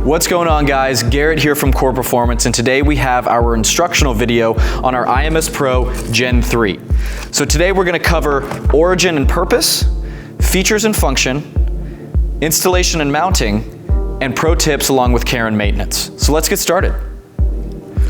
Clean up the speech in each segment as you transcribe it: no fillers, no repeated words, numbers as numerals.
What's going on, guys? Garrett here from Core Performance, and today we have our instructional video on our IMS Pro Gen 3. So today we're going to cover origin and purpose, features and function, installation and mounting, and pro tips along with care and maintenance. So let's get started.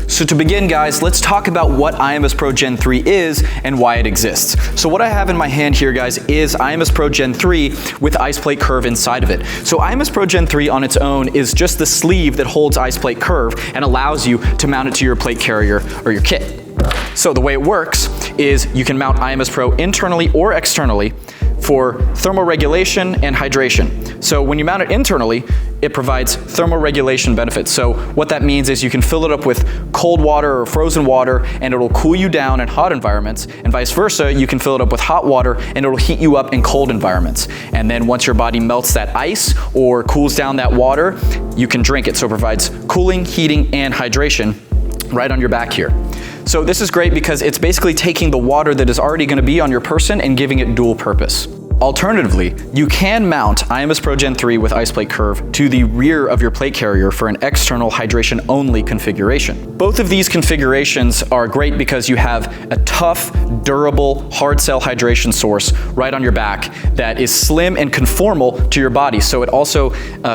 So to begin, guys, let's talk about what IMS Pro Gen 3 is and why it exists. So what I have in my hand here, guys, is IMS Pro Gen 3 with ICEPLATE Curve inside of it. So IMS Pro Gen 3 on its own is just the sleeve that holds ICEPLATE Curve and allows you to mount it to your plate carrier or your kit. So the way it works is you can mount IMS Pro internally or externally for thermoregulation and hydration. So when you mount it internally, it provides thermoregulation benefits. So what that means is you can fill it up with cold water or frozen water and it'll cool you down in hot environments, and vice versa, you can fill it up with hot water and it'll heat you up in cold environments. And then once your body melts that ice or cools down that water, you can drink it. So it provides cooling, heating, and hydration right on your back here. So this is great because it's basically taking the water that is already going to be on your person and giving it dual purpose. Alternatively, you can mount IMS Pro Gen 3 with ICEPLATE Curve to the rear of your plate carrier for an external hydration-only configuration. Both of these configurations are great because you have a tough, durable, hard cell hydration source right on your back that is slim and conformal to your body. So it also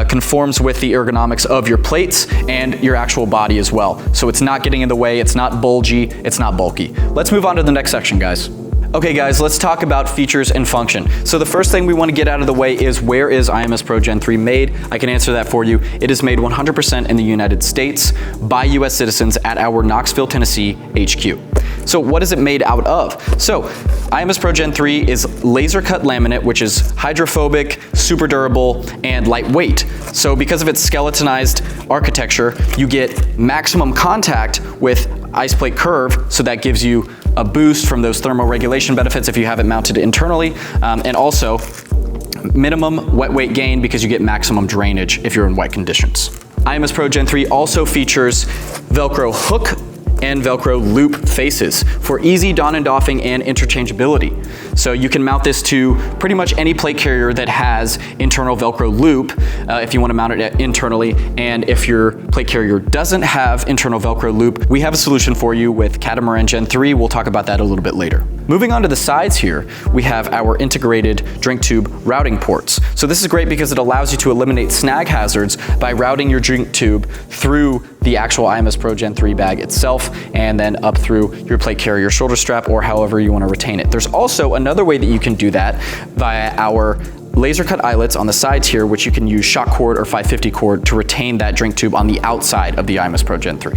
conforms with the ergonomics of your plates and your actual body as well. So it's not getting in the way, it's not bulgy, it's not bulky. Let's move on to the next section, guys. Okay, guys, let's talk about features and function. So the first thing we want to get out of the way is, where is IMS Pro Gen 3 made? I can answer that for you. It is made 100% in the United States by US citizens at our Knoxville, Tennessee HQ. So what is it made out of? So IMS Pro Gen 3 is laser cut laminate, which is hydrophobic, super durable, and lightweight. So because of its skeletonized architecture, you get maximum contact with ICEPLATE Curve, so that gives you a boost from those thermoregulation benefits if you have it mounted internally, and also minimum wet weight gain because you get maximum drainage if you're in wet conditions. IMS Pro Gen 3 also features Velcro hook and Velcro loop faces for easy don and doffing and interchangeability. So you can mount this to pretty much any plate carrier that has internal Velcro loop if you want to mount it internally. And if your plate carrier doesn't have internal Velcro loop, we have a solution for you with CATAMARAN Gen 3. We'll talk about that a little bit later. Moving on to the sides here, we have our integrated drink tube routing ports. So this is great because it allows you to eliminate snag hazards by routing your drink tube through the actual IMS Pro Gen 3 bag itself and then up through your plate carrier shoulder strap or however you want to retain it. There's also another way that you can do that via our laser cut eyelets on the sides here, which you can use shock cord or 550 cord to retain that drink tube on the outside of the IMS Pro Gen 3.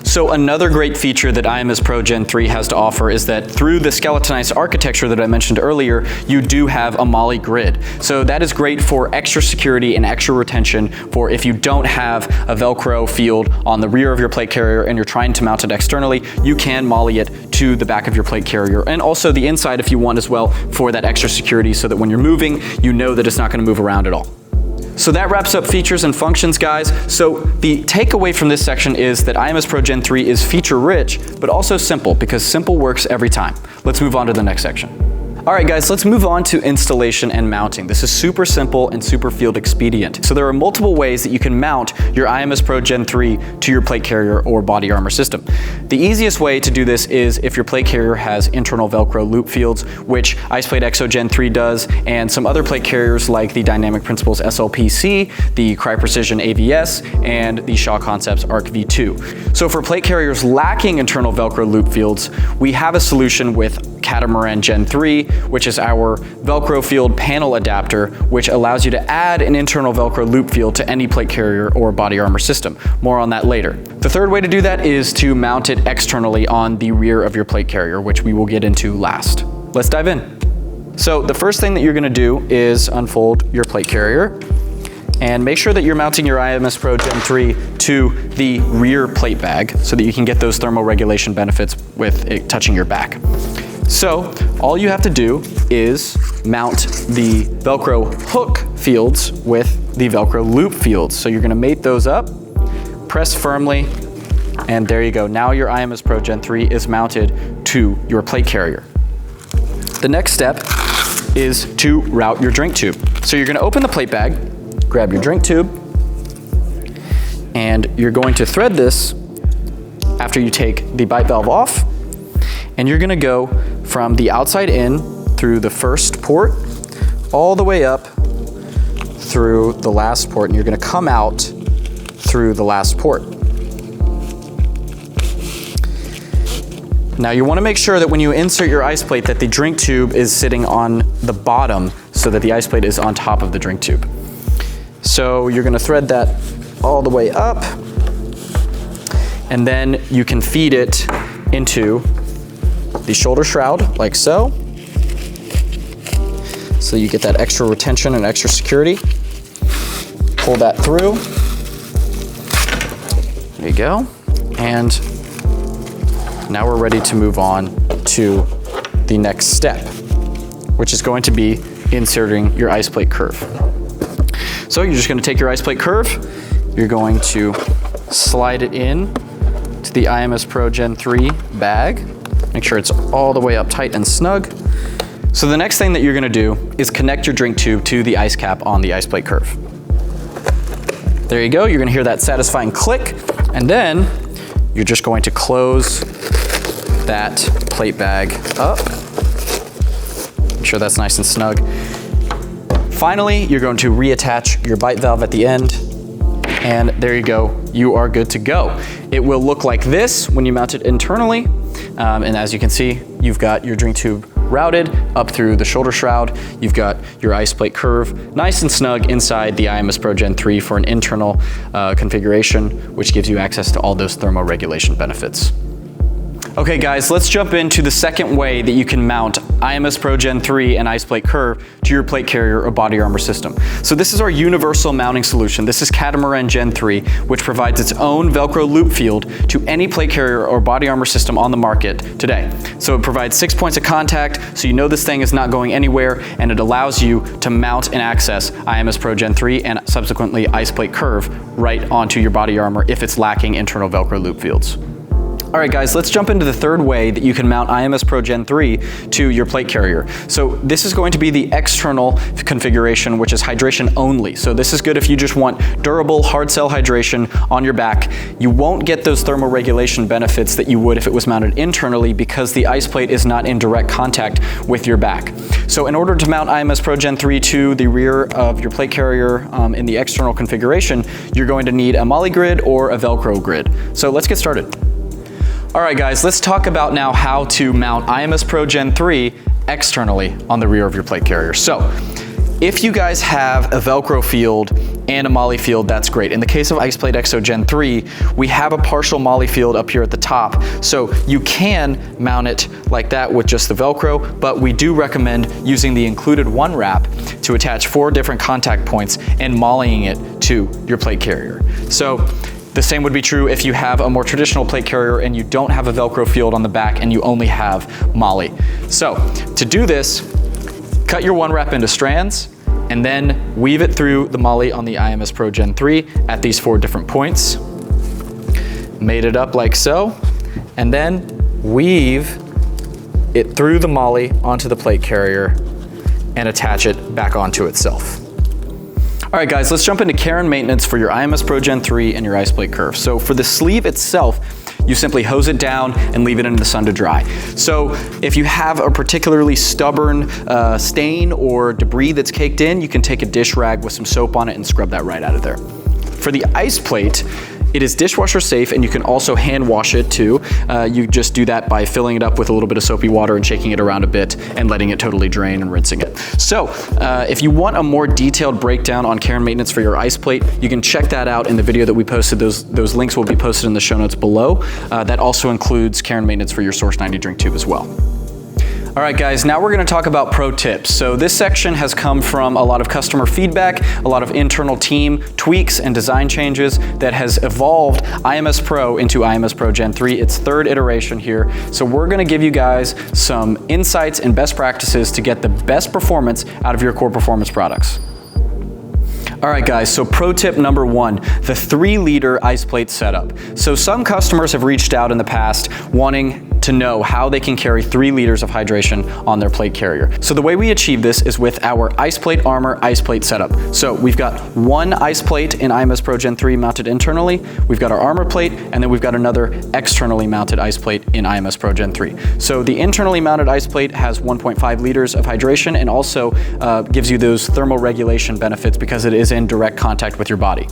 So another great feature that IMS Pro Gen 3 has to offer is that through the skeletonized architecture that I mentioned earlier, you do have a MOLLE grid. So that is great for extra security and extra retention for if you don't have a Velcro field on the rear of your plate carrier and you're trying to mount it externally, you can MOLLE it to the back of your plate carrier, and also the inside if you want as well, for that extra security so that when you're moving, you know that it's not going to move around at all. So that wraps up features and functions, guys. So the takeaway from this section is that IMS Pro Gen 3 is feature rich, but also simple, because simple works every time. Let's move on to the next section. All right, guys, let's move on to installation and mounting. This is super simple and super field expedient. So there are multiple ways that you can mount your IMS Pro Gen 3 to your plate carrier or body armor system. The easiest way to do this is if your plate carrier has internal Velcro loop fields, which ICEPLATE EXO Gen 3 does, and some other plate carriers like the Dynamic Principles SLPC, the Cry Precision AVS, and the Shaw Concepts ARC V2. So for plate carriers lacking internal Velcro loop fields, we have a solution with CATAMARAN Gen 3, which is our Velcro field panel adapter, which allows you to add an internal Velcro loop field to any plate carrier or body armor system. More on that later. The third way to do that is to mount it externally on the rear of your plate carrier, which we will get into last. Let's dive in. So the first thing that you're going to do is unfold your plate carrier and make sure that you're mounting your IMS Pro Gen 3 to the rear plate bag so that you can get those thermoregulation benefits with it touching your back. So all you have to do is mount the Velcro hook fields with the Velcro loop fields. So you're going to mate those up, press firmly, and there you go. Now your IMS Pro Gen 3 is mounted to your plate carrier. The next step is to route your drink tube. So you're going to open the plate bag, grab your drink tube, And you're going to thread this after you take the bite valve off, and you're gonna go from the outside in through the first port all the way up through the last port, and you're gonna come out through the last port. Now you wanna make sure that when you insert your ice plate that the drink tube is sitting on the bottom so that the ice plate is on top of the drink tube. So you're gonna thread that all the way up, and then you can feed it into the shoulder shroud like so. So you get that extra retention and extra security. Pull that through. There you go. And now we're ready to move on to the next step, which is going to be inserting your ice plate curve. So you're just gonna take your ice plate curve, you're going to slide it in to the IMS Pro Gen 3 bag. Make sure it's all the way up tight and snug. So the next thing that you're gonna do is connect your drink tube to the ice cap on the ice plate curve. There you go, you're gonna hear that satisfying click, and then you're just going to close that plate bag up. Make sure that's nice and snug. Finally, you're going to reattach your bite valve at the end, and there you go, you are good to go. It will look like this when you mount it internally, and as you can see, you've got your drink tube routed up through the shoulder shroud. You've got your ice plate curve nice and snug inside the IMS Pro Gen 3 for an internal configuration, which gives you access to all those thermoregulation benefits. Okay guys, let's jump into the second way that you can mount IMS Pro Gen 3 and ice plate curve to your plate carrier or body armor system. So this is our universal mounting solution. This is CATAMARAN Gen 3, which provides its own Velcro loop field to any plate carrier or body armor system on the market today. So it provides 6 points of contact, so you know this thing is not going anywhere, and it allows you to mount and access IMS Pro Gen 3 and subsequently ice plate curve right onto your body armor if it's lacking internal Velcro loop fields. All right guys, let's jump into the third way that you can mount IMS Pro Gen 3 to your plate carrier. So this is going to be the external configuration, which is hydration only. So this is good if you just want durable hard cell hydration on your back. You won't get those thermoregulation benefits that you would if it was mounted internally because the ice plate is not in direct contact with your back. So in order to mount IMS Pro Gen 3 to the rear of your plate carrier in the external configuration, you're going to need a MOLLE grid or a Velcro grid. So let's get started. All right guys, let's talk about now how to mount IMS Pro Gen 3 externally on the rear of your plate carrier. So if you guys have a Velcro field and a MOLLE field, that's great. In the case of ICEPLATE EXO Gen 3, we have a partial MOLLE field up here at the top. So you can mount it like that with just the Velcro, but we do recommend using the included one wrap to attach 4 different contact points and MOLLEing it to your plate carrier. So the same would be true if you have a more traditional plate carrier and you don't have a Velcro field on the back and you only have MOLLE. So to do this, cut your one wrap into strands and then weave it through the MOLLE on the IMS Pro Gen 3 at these 4 different points. Made it up like so, and then weave it through the MOLLE onto the plate carrier and attach it back onto itself. All right guys, let's jump into care and maintenance for your IMS Pro Gen 3 and your ice plate curve. So for the sleeve itself, you simply hose it down and leave it in the sun to dry. So if you have a particularly stubborn stain or debris that's caked in, you can take a dish rag with some soap on it and scrub that right out of there. For the ice plate, it is dishwasher safe and you can also hand wash it too. You just do that by filling it up with a little bit of soapy water and shaking it around a bit and letting it totally drain and rinsing it. So if you want a more detailed breakdown on care and maintenance for your ice plate, you can check that out in the video that we posted. Those links will be posted in the show notes below. That also includes care and maintenance for your Source 90 drink tube as well. All right guys, now we're gonna talk about pro tips. So this section has come from a lot of customer feedback, a lot of internal team tweaks and design changes that has evolved IMS Pro into IMS Pro Gen 3, its 3rd iteration here. So we're gonna give you guys some insights and best practices to get the best performance out of your core performance products. All right guys, so pro tip number 1, the 3-liter ice plate setup. So some customers have reached out in the past wanting to know how they can carry 3 liters of hydration on their plate carrier. So the way we achieve this is with our ICEPLATE Armor ICEPLATE setup. So we've got one ICEPLATE in IMS Pro Gen 3 mounted internally, we've got our armor plate, and then we've got another externally mounted ICEPLATE in IMS Pro Gen 3. So the internally mounted ICEPLATE has 1.5 liters of hydration and also gives you those thermoregulation benefits because it is in direct contact with your body.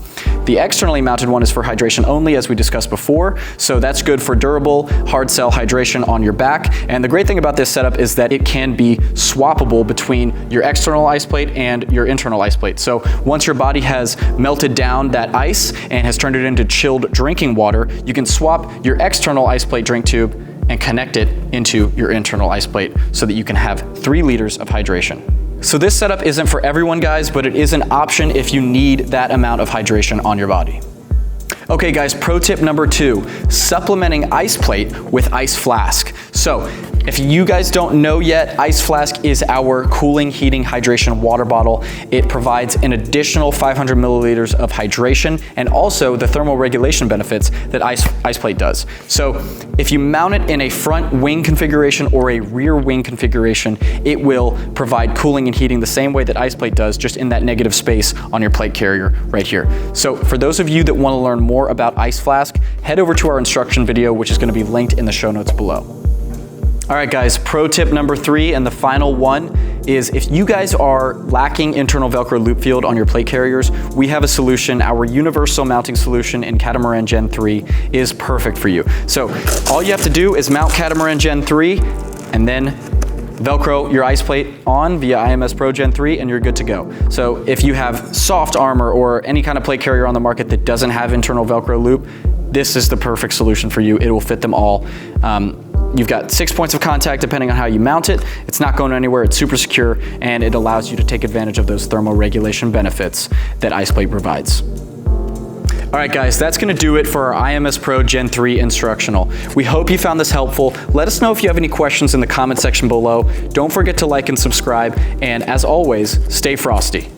The externally mounted one is for hydration only, as we discussed before, so that's good for durable, hard sell hydration on your back. And the great thing about this setup is that it can be swappable between your external ICEPLATE and your internal ICEPLATE. So once your body has melted down that ice and has turned it into chilled drinking water, you can swap your external ICEPLATE drink tube and connect it into your internal ICEPLATE so that you can have 3 liters of hydration. So this setup isn't for everyone, guys, but it is an option if you need that amount of hydration on your body. Okay guys, pro tip number 2, supplementing ICEPLATE with ice flask. So if you guys don't know yet, ice flask is our cooling, heating, hydration water bottle. It provides an additional 500 milliliters of hydration and also the thermoregulation benefits that ICEPLATE does. So if you mount it in a front wing configuration or a rear wing configuration, it will provide cooling and heating the same way that ICEPLATE does, just in that negative space on your plate carrier right here. So for those of you that want to learn more about ice flask, head over to our instruction video, which is going to be linked in the show notes below. All right guys, pro tip number 3 and the final one is if you guys are lacking internal Velcro loop field on your plate carriers, we have a solution. Our universal mounting solution in CATAMARAN Gen 3 is perfect for you. So all you have to do is mount CATAMARAN Gen 3 and then Velcro your ICEPLATE on via IMS Pro Gen 3 and you're good to go. So if you have soft armor or any kind of plate carrier on the market that doesn't have internal Velcro loop, this is the perfect solution for you. It will fit them all. You've got 6 points of contact depending on how you mount it. It's not going anywhere, it's super secure, and it allows you to take advantage of those thermoregulation benefits that ICEPLATE provides. All right guys, that's gonna do it for our IMS Pro Gen 3 instructional. We hope you found this helpful. Let us know if you have any questions in the comment section below. Don't forget to like and subscribe, and as always, stay frosty.